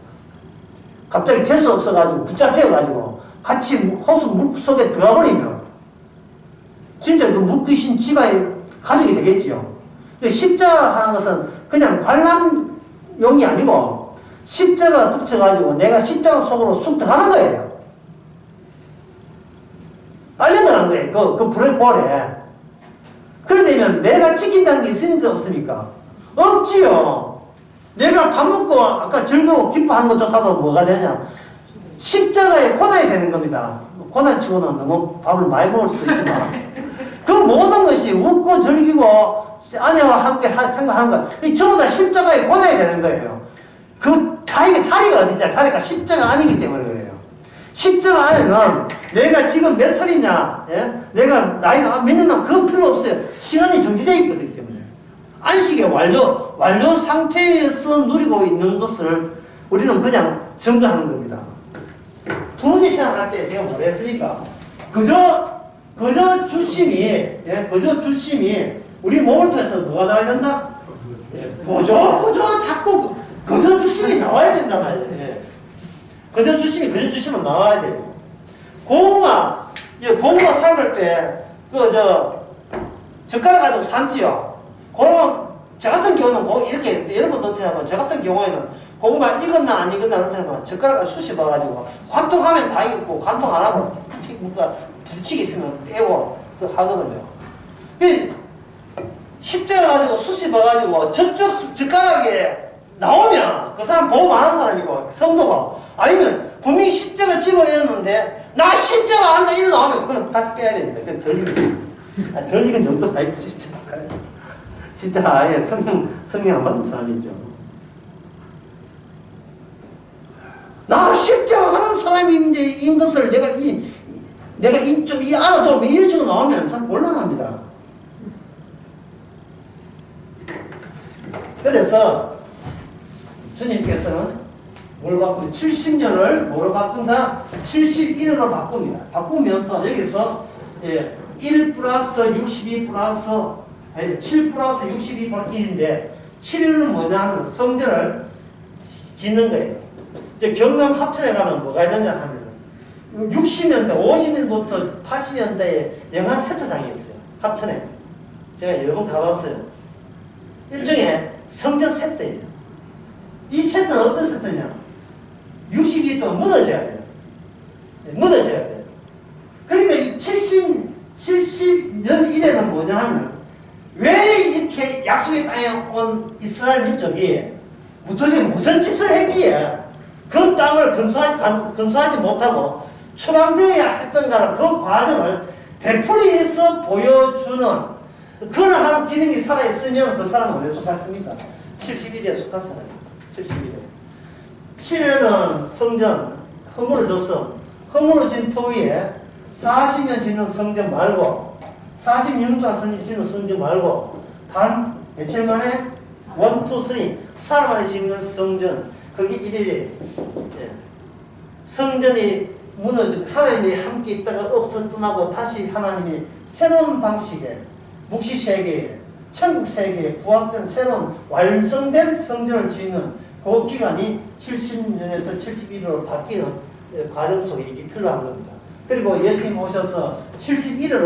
갑자기 재수 없어가지고 붙잡혀가지고 같이 호수 물 속에 들어가버리면 진짜 그 물귀신 집안의 가족이 되겠죠. 십자가 하는 것은 그냥 관람용이 아니고 십자가 붙여가지고 내가 십자가 속으로 쑥 들어가는 거예요. 빨리 들어가는 거예요. 그 블랙홀에. 그래 되면 내가 지킨다는 게 있습니까? 없습니까? 없지요. 내가 밥 먹고 아까 즐거워 기뻐하는 것조차도 뭐가 되냐? 십자가에 고난이 되는 겁니다. 고난치고는 너무 밥을 많이 먹을 수도 있지만 그 모든 것이 웃고 즐기고 아내와 함께 생각하는 거, 전부 다 십자가에 고난이 되는 거예요. 그 자리가 어디냐? 자리가 십자가 아니기 때문에 그래요. 십자가 안에는 내가 지금 몇 살이냐, 예? 내가 나이가 몇 년 남은 그건 필요 없어요. 시간이 정지되어 있기 때문에. 안식의 완료 상태에서 누리고 있는 것을 우리는 그냥 증거하는 겁니다. 두 번째 시간 할 때 제가 뭐라 했습니까? 그저 주심이 우리 몸을 통해서 뭐가 나와야 된다? 자꾸 그저 주심이 나와야 된단 말이에요. 그저 주심은 나와야 돼요. 고구마 이제 고구마 삶을 때, 젓가락 가지고 삶지요. 그런, 저 같은 경우는 이렇게, 여러분도 어떻게 하면, 저 같은 경우에는 고구마 익었나 안 익었나 이렇게 하면 젓가락을 쑤셔봐가지고, 관통하면 다 익고, 관통 안 하면, 뭔가 부딪히기 있으면 빼고, 하거든요. 십자가 가지고 쑤셔봐가지고, 저쪽 젓가락에 나오면, 그 사람 보험 안 하는 사람이고, 성도가, 아니면, 분명히 십자가 집어였는데, 나 십자가 안다 이러 나오면, 그거는 다시 빼야 됩니다. 그건 덜 익은, 덜 익은 정도가 아니고, 십자가 아예 성령 안 받은 사람이죠. 나 십자가 하는 사람인 것을 내가 좀 알아도 이런 식으로 나오면 참 곤란합니다. 그래서 주님께서는 뭘 바꾸냐? 70년을 뭐로 바꾼다? 71으로 바꿉니다. 바꾸면서 여기서 1 플러스 62 플러스 7 플러스 62 플러스 1인데 7은 뭐냐 하면 성전을 짓는 거예요. 이제 경남 합천에 가면 뭐가 있느냐 하면 60년대, 50년부터 80년대에 영화 세트장이 있어요. 합천에. 제가 여러 번 가봤어요. 일종의 성전 세트예요. 이 세트는 어떤 세트냐? 60년 동안 무너져야 돼요. 무너져야 돼요. 그러니까 이 70년 이래는 뭐냐 하면 왜 이렇게 약속의 땅에 온 이스라엘 민족이 도대체 무슨 짓을 했기에 그 땅을 건수하지 못하고 추방되어야 했던가를 그 과정을 되풀이해서 보여주는 그러한 기능이 살아있으면 그 사람은 어디에 속했습니까? 71에 속한 사람입니다. 71에. 7회는 성전 허물어졌어. 허물어진 터위에 40년 짓는 성전 말고 46년 동안 짓는 성전 말고 단 며칠 만에 1, 2, 3 사흘 만에 짓는 성전 그게 1일이에요. 예. 성전이 무너지고 하나님이 함께 있다가 없어 떠나고 다시 하나님이 새로운 방식의 묵시세계에 천국세계에 부합된 새로운 완성된 성전을 짓는 그 기간이 70년에서 71으로 바뀌는 과정 속에 이게 필요한 겁니다. 그리고 예수님 오셔서 71을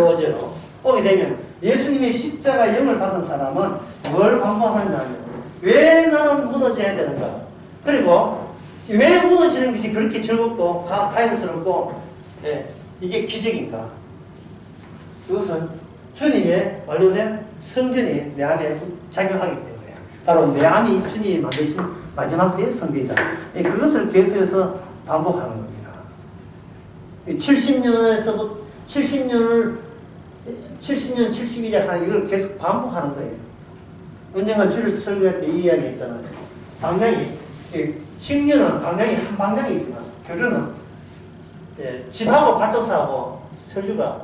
오게 되면 예수님의 십자가 영을 받은 사람은 뭘 반복하느냐면 왜 나는 무너져야 되는가? 그리고 왜 무너지는 것이 그렇게 즐겁고 다행스럽고 이게 기적인가? 그것은 주님의 완료된 성전이 내 안에 작용하기 때문에 바로 내 안이 주님이 만드신 마지막 때의 성전이다. 그것을 계속해서 반복하는 겁니다. 70년, 70일에 하는 이걸 계속 반복하는 거예요. 언젠가 주를 설교할 때 이 이야기 했잖아요. 방향이, 식류는 방향이 한 방향이지만, 교류는 집하고 발전사하고 설교가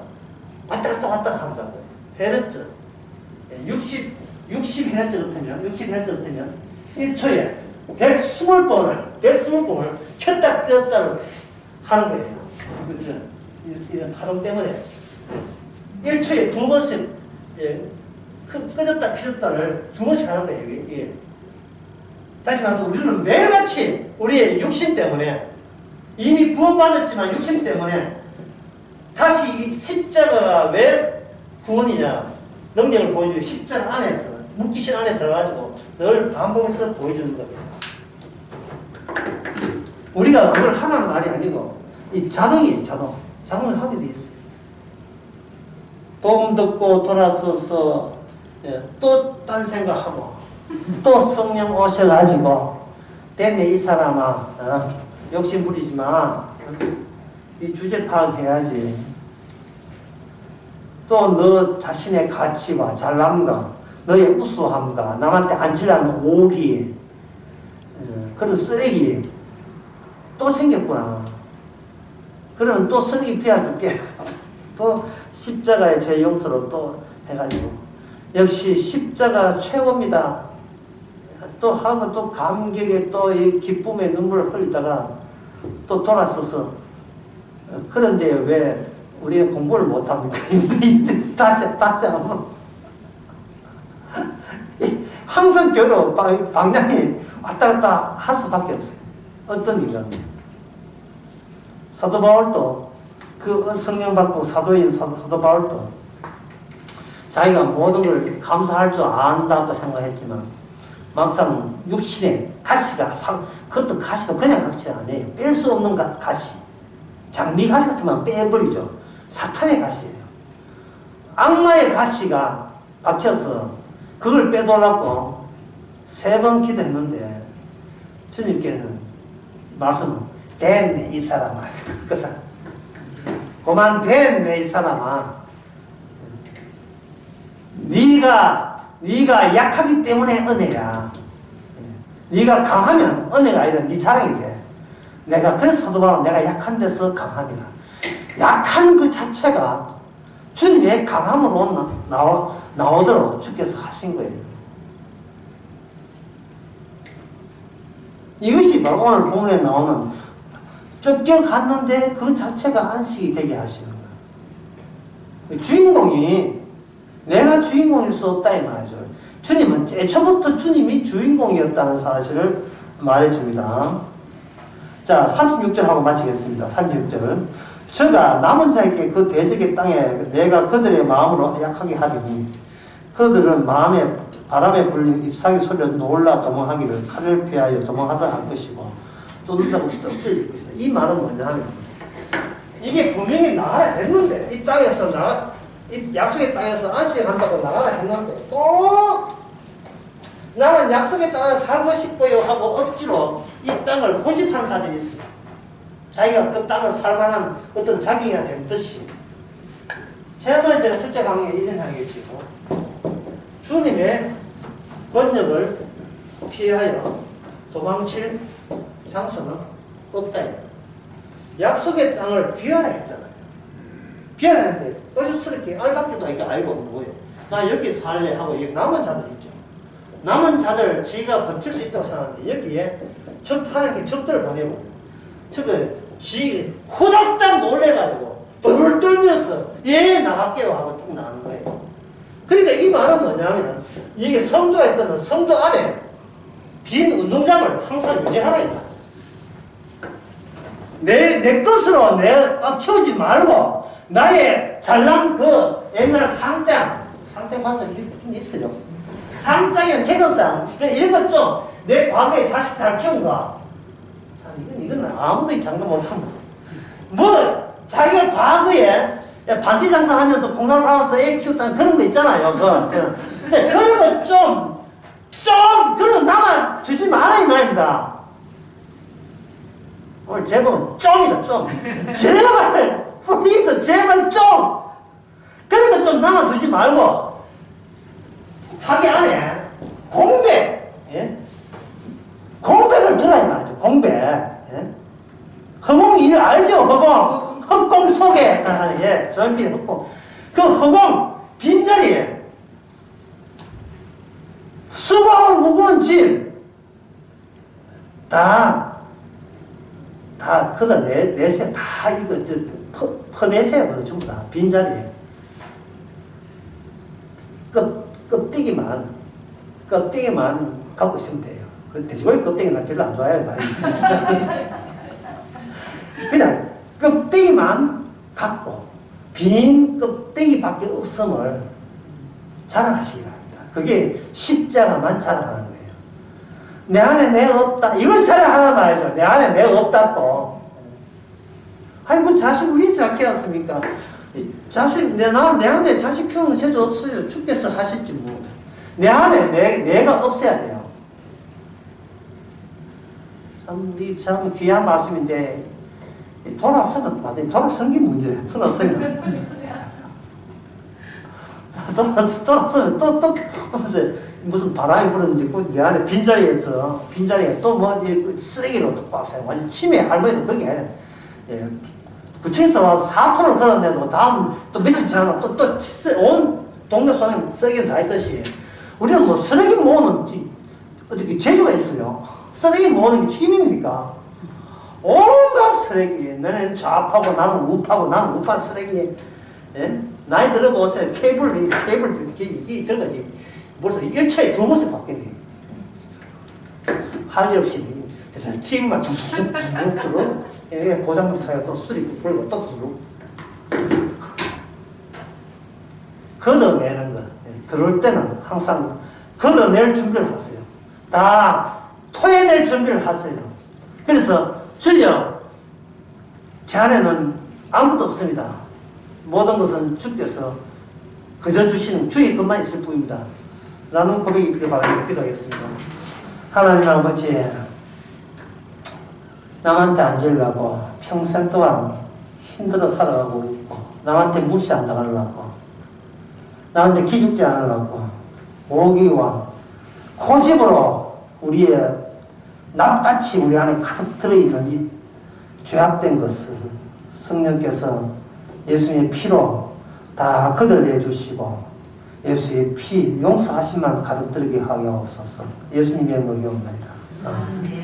왔다 갔다 한다고요. 헤르츠. 60Hz 같으면 1초에 120번을 켰다 껐다 하는 거예요. 그렇죠? 이런 파동 때문에 1초에 2번씩 끄졌다 켜졌다를 2번씩 하는 거예요. 이게. 다시 말해서 우리는 매일같이 우리의 육신 때문에 이미 구원받았지만 육신 때문에 다시 이 십자가가 왜 구원이냐 능력을 보여주고 십자가 안에서 묶이신 안에 들어가지고 늘 반복해서 보여주는 겁니다. 우리가 그걸 하라는 말이 아니고 이 자동이에요. 자동을 하게 돼 있어요. 복음 듣고 돌아서서 또 딴 생각하고 또 성령 오셔가지고 됐네 이 사람아 욕심 부리지 마. 이 주제 파악해야지. 또 너 자신의 가치와 잘남과 너의 우수함과 남한테 앉으려는 오기 그런 쓰레기 또 생겼구나. 그러면 또 쓰레기 피워줄게. 또 십자가의 제 용서로 또 해가지고 역시 십자가 최고입니다. 또 하고 또 감격에 또 이 기쁨의 눈물을 흘리다가 또 돌아서서 그런데 왜 우리가 공부를 못합니까? 다시 한번 항상 교로 방향이 왔다 갔다 할 수밖에 없어요. 어떤 일은 사도 바울도 그 성령 받고 사도인 사도 바울도 자기가 모든 걸 감사할 줄 안다고 생각했지만 막상 육신에 가시가 그것도 가시도 그냥 가시 아니에요. 뺄 수 없는 가시. 장미 가시 같으면 빼버리죠. 사탄의 가시예요. 악마의 가시가 박혀서 그걸 빼돌라고 3번 기도했는데 주님께서는 말씀은 됐네 이 사람아. 그만 됐네 이 사람아. 네가 약하기 때문에 은혜야. 네가 강하면 은혜가 아니라 네 자랑이 돼. 내가 그래서 사도 바울은 내가 약한 데서 강함이라. 약한 그 자체가 주님의 강함으로 나오도록 주께서 하신 거예요. 이것이 바로 오늘 본문에 나오는 쫓겨갔는데 그 자체가 안식이 되게 하시는 거예요. 주인공이 내가 주인공일 수 없다 이 말이죠. 주님은 애초부터 주님이 주인공이었다는 사실을 말해줍니다. 자, 36절 하고 마치겠습니다. 36절. 저가 남은 자에게 그 대적의 땅에 내가 그들의 마음으로 약하게 하리니 그들은 바람에 불린 잎사귀 소리로 놀라 도망하기를 칼을 피하여 도망하다 할 것이고 쫓는다고 엎드릴 것이다. 이 말은 뭐냐면 이게 분명히 나가라 했는데 이 땅에서 이 약속의 땅에서 안식한다고 나가라 했는데 또 나는 약속의 땅에 살고 싶어요 하고 억지로 이 땅을 고집하는 자들이 있어요. 자기가 그 땅을 살만한 어떤 자기가 된 듯이. 제가 첫째 강의에 이런 하겠지고 주님의 번역을 피하여 도망칠 장소는 없다. 약속의 땅을 비워라 했잖아요. 비워라 했는데 어줍스럽게 알답게도 이게 알고 뭐예요. 나 여기 살래 하고 남은 자들 있죠. 남은 자들 지가 버틸 수 있다고 생각하는데 여기에 하나님께 적들을 보내봅니다. 후닥닥 놀래가지고 벌을 떨면서 나갈게요 하고 쭉 나가는 거예요. 그러니까 이 말은 뭐냐면 이게 성도가 있다면 성도 안에 빈 운동장을 항상 유지하라 이 말. 내 것으로 꽉 채우지 말고 나의 잘난 그 옛날 상장 봤던 게 있긴 있어요. 상장이나 개근상 이런 것 좀 내 과거에 자식 잘 키운가. 참 이건 아무도 장담 못합니다. 뭐 자기가 과거에 반지 장사하면서 콩나물 파면서 애 키웠다는 그런 거 있잖아요. 근데 그런 거 좀 그런 나만 주지 마라 이 말입니다. 오늘 제목은 좀이다 좀. 제발 플리즈 제발 좀 그런 거 좀 남아 두지 말고 자기 안에 공백 공백을 두라 이 말이죠. 공백. 허공 이미 알죠. 헛공 속에 조용필의 헛공 그 허공 빈자리에 수고하고 무거운 짐 다 그다 내세요. 다 이거 퍼내세요. 전부 다 빈자리에 껍데기만 갖고 있으면 돼요. 그 돼지고기 껍데기 나 별로 안 좋아해요. 그냥 껍데기만 갖고 빈 껍데기밖에 없음을 자랑하시기 바랍니다. 그게 십자가만 자랑하는 거예요. 내 안에 내가 없다. 이걸 자랑하란 말이죠. 내 안에 내가 없다고. 아니 그 자식 왜 잘 키웠습니까? 자식 내 안에 자식 키우는 거 제도 없어요. 주께서 하실지 뭐. 내 안에 내가 없어야 돼요. 참 귀한 말씀인데 돌아서면 돌아서는 게 문제예요. 돌아서면 또 무슨 바람이 부는지 내 안에 빈자리에 또 뭐 쓰레기로 꽉 차요. 완전 치매 할머니도 그게 아니라 구청에서 와서 4톤을 걸어내도 다음 또 며칠 지나면 온 동네 손에 쓰레기는 다 있듯이 우리는 뭐 쓰레기 모으는 어떻게 재주가 있어요. 쓰레기 모으는 게 취미입니까? 온갖 쓰레기. 너는 좌파고 나는 우파고 나는 우파 쓰레기. 나이 들어보세요. 케이블 이게 들어가지. 벌써 1초에 2번씩 바뀌네. 할 일 없이. 그래서 TV만 툭툭툭 들어. 고장부터 사야 또 수리 불고 또 들어. 걷어내는 거. 들어올 때는 항상 걷어낼 준비를 하세요. 다 토해낼 준비를 하세요. 그래서 주여, 제 안에는 아무것도 없습니다. 모든 것은 주께서 그저 주시는 주의 것만 있을 뿐입니다. 라는 고백이 있기를 바랍니다. 기도하겠습니다. 하나님 아버지, 남한테 앉으려고 평생 동안 힘들어 살아가고 있고, 남한테 무시 안 당하려고, 남한테 기죽지 않으려고, 오기와 고집으로 우리의 납같이 우리 안에 가득 들어있는 이 죄악된 것을 성령께서 예수님의 피로 다 걷어내 주시고, 예수의 피 용서하심만 가득 들게 하여 없어서 예수님의 이름으로 기도합니다. 아멘.